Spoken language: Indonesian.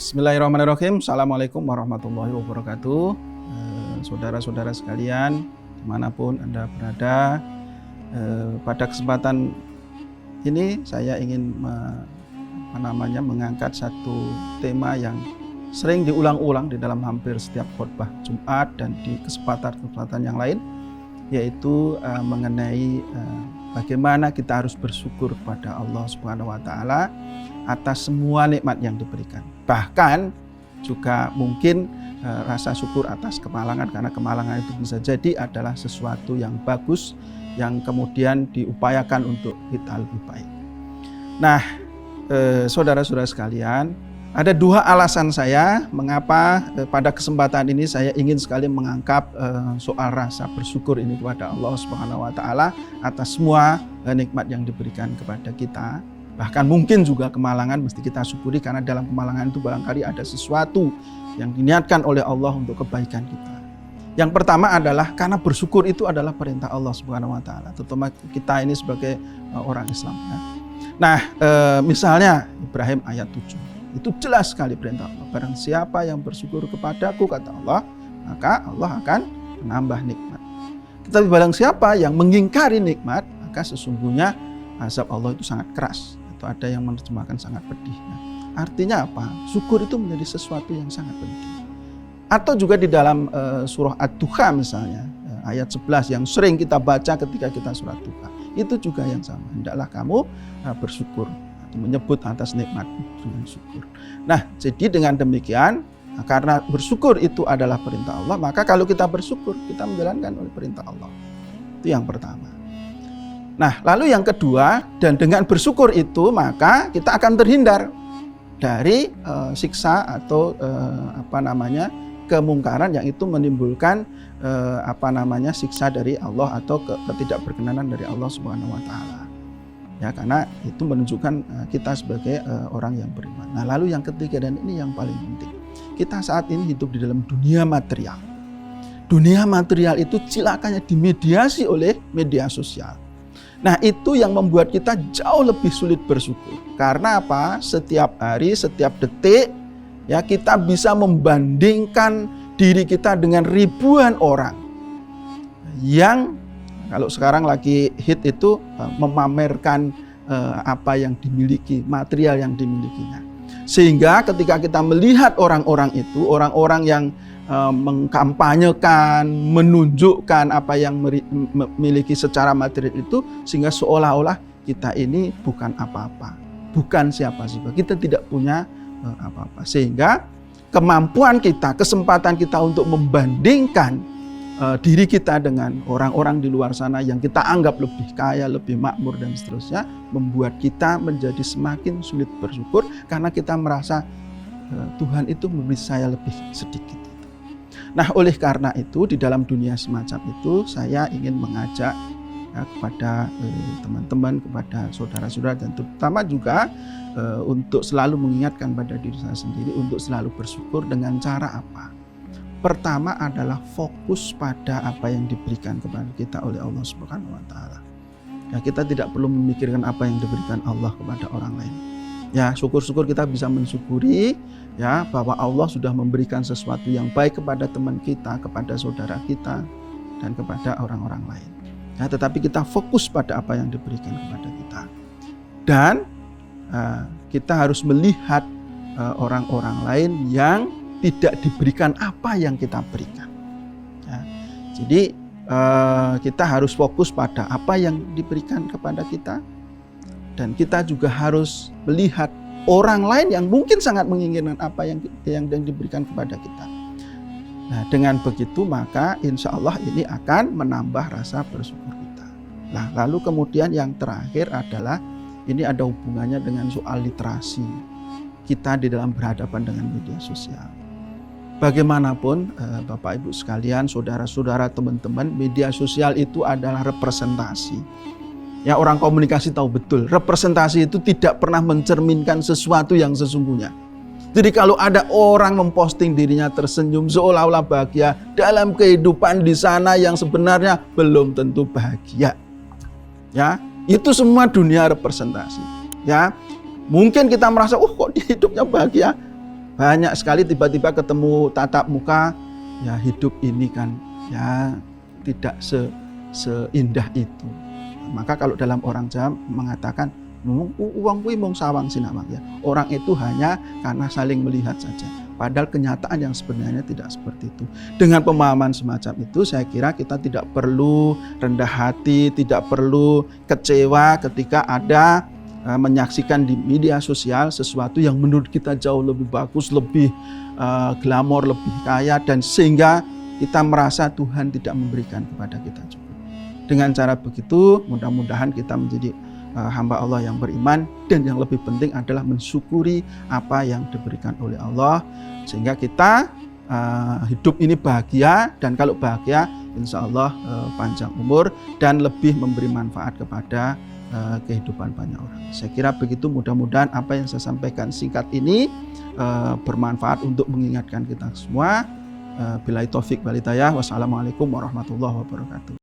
Bismillahirrahmanirrahim. Assalamualaikum warahmatullahi wabarakatuh. Saudara-saudara sekalian, dimanapun Anda berada, pada kesempatan ini saya ingin mengangkat satu tema yang sering diulang-ulang di dalam hampir setiap khotbah Jumat dan di kesempatan-kesempatan yang lain, yaitu mengenai bagaimana kita harus bersyukur kepada Allah Subhanahu wa taala atas semua nikmat yang diberikan. Bahkan juga mungkin rasa syukur atas kemalangan, karena kemalangan itu bisa jadi adalah sesuatu yang bagus yang kemudian diupayakan untuk kita lebih baik. Nah, saudara-saudara sekalian, ada dua alasan saya mengapa pada kesempatan ini saya ingin sekali mengangkat soal rasa bersyukur ini kepada Allah Subhanahu wa taala atas semua nikmat yang diberikan kepada kita. Bahkan mungkin juga kemalangan mesti kita syukuri, karena dalam kemalangan itu barangkali ada sesuatu yang diniatkan oleh Allah untuk kebaikan kita. Yang pertama adalah karena bersyukur itu adalah perintah Allah Subhanahu wa taala, terutama kita ini sebagai orang Islam ya. Nah, misalnya Ibrahim ayat 7. Itu jelas sekali perintah Allah. Barang siapa yang bersyukur kepadaku, kata Allah, maka Allah akan menambah nikmat. Tetapi barang siapa yang mengingkari nikmat, maka sesungguhnya azab Allah itu sangat keras. Atau ada yang menerjemahkan sangat pedih. Nah, artinya apa? Syukur itu menjadi sesuatu yang sangat penting. Atau juga di dalam surah Ad-Duha misalnya, ayat 11 yang sering kita baca ketika kita surat Duha. Itu juga yang sama. Hendaklah kamu bersyukur, menyebut atas nikmat dengan syukur. Nah, jadi dengan demikian, karena bersyukur itu adalah perintah Allah, maka kalau kita bersyukur, kita menjalankan oleh perintah Allah. Itu yang pertama. Nah, lalu yang kedua, dan dengan bersyukur itu maka kita akan terhindar dari siksa atau kemungkaran yang itu menimbulkan siksa dari Allah atau ketidakberkenanan dari Allah Subhanahu wa taala. Ya, karena itu menunjukkan kita sebagai orang yang beriman. Nah, lalu yang ketiga, dan ini yang paling penting. Kita saat ini hidup di dalam dunia material. Dunia material itu celakanya dimediasi oleh media sosial. Nah, itu yang membuat kita jauh lebih sulit bersyukur. Karena apa? Setiap hari, setiap detik, ya kita bisa membandingkan diri kita dengan ribuan orang yang kalau sekarang lagi hit itu memamerkan apa yang dimiliki, material yang dimilikinya. Sehingga ketika kita melihat orang-orang itu, orang-orang yang mengkampanyekan, menunjukkan apa yang memiliki secara material itu, sehingga seolah-olah kita ini bukan apa-apa, bukan siapa-siapa, kita tidak punya apa-apa. Sehingga kemampuan kita, kesempatan kita untuk membandingkan diri kita dengan orang-orang di luar sana yang kita anggap lebih kaya, lebih makmur dan seterusnya, membuat kita menjadi semakin sulit bersyukur karena kita merasa Tuhan itu memberi saya lebih sedikit. Nah, oleh karena itu di dalam dunia semacam itu saya ingin mengajak kepada teman-teman, kepada saudara-saudara, dan terutama juga untuk selalu mengingatkan pada diri saya sendiri untuk selalu bersyukur dengan cara apa? Pertama adalah fokus pada apa yang diberikan kepada kita oleh Allah Subhanahu wa taala. Ya, kita tidak perlu memikirkan apa yang diberikan Allah kepada orang lain. Ya, syukur-syukur kita bisa mensyukuri ya bahwa Allah sudah memberikan sesuatu yang baik kepada teman kita, kepada saudara kita, dan kepada orang-orang lain. Ya, tetapi kita fokus pada apa yang diberikan kepada kita. Dan kita harus melihat orang-orang lain yang tidak diberikan apa yang kita berikan. Ya, jadi kita harus fokus pada apa yang diberikan kepada kita, dan kita juga harus melihat orang lain yang mungkin sangat menginginkan apa yang diberikan kepada kita. Nah, dengan begitu maka insya Allah ini akan menambah rasa bersyukur kita. Nah, lalu kemudian yang terakhir adalah ini ada hubungannya dengan soal literasi kita di dalam berhadapan dengan media sosial. Bagaimanapun Bapak Ibu sekalian, saudara-saudara, teman-teman, media sosial itu adalah representasi. Ya, orang komunikasi tahu betul, representasi itu tidak pernah mencerminkan sesuatu yang sesungguhnya. Jadi kalau ada orang memposting dirinya tersenyum seolah-olah bahagia dalam kehidupan di sana yang sebenarnya belum tentu bahagia. Ya, itu semua dunia representasi. Ya, mungkin kita merasa, kok dia hidupnya bahagia. Banyak sekali tiba-tiba ketemu tatap muka, ya hidup ini kan ya tidak seindah itu. Maka kalau dalam orang Jawa mengatakan uang kuwi mung sawang sinawang ya. Orang itu hanya karena saling melihat saja. Padahal kenyataan yang sebenarnya tidak seperti itu. Dengan pemahaman semacam itu saya kira kita tidak perlu rendah hati, tidak perlu kecewa ketika ada menyaksikan di media sosial sesuatu yang menurut kita jauh lebih bagus, lebih glamor, lebih kaya, dan sehingga kita merasa Tuhan tidak memberikan kepada kita juga. Dengan cara begitu mudah-mudahan kita menjadi hamba Allah yang beriman, dan yang lebih penting adalah mensyukuri apa yang diberikan oleh Allah sehingga kita hidup ini bahagia, dan kalau bahagia insya Allah panjang umur dan lebih memberi manfaat kepada kehidupan banyak orang. Saya kira begitu, mudah-mudahan apa yang saya sampaikan singkat ini bermanfaat untuk mengingatkan kita semua. Billahi taufik wal hidayah. Wassalamualaikum warahmatullahi wabarakatuh.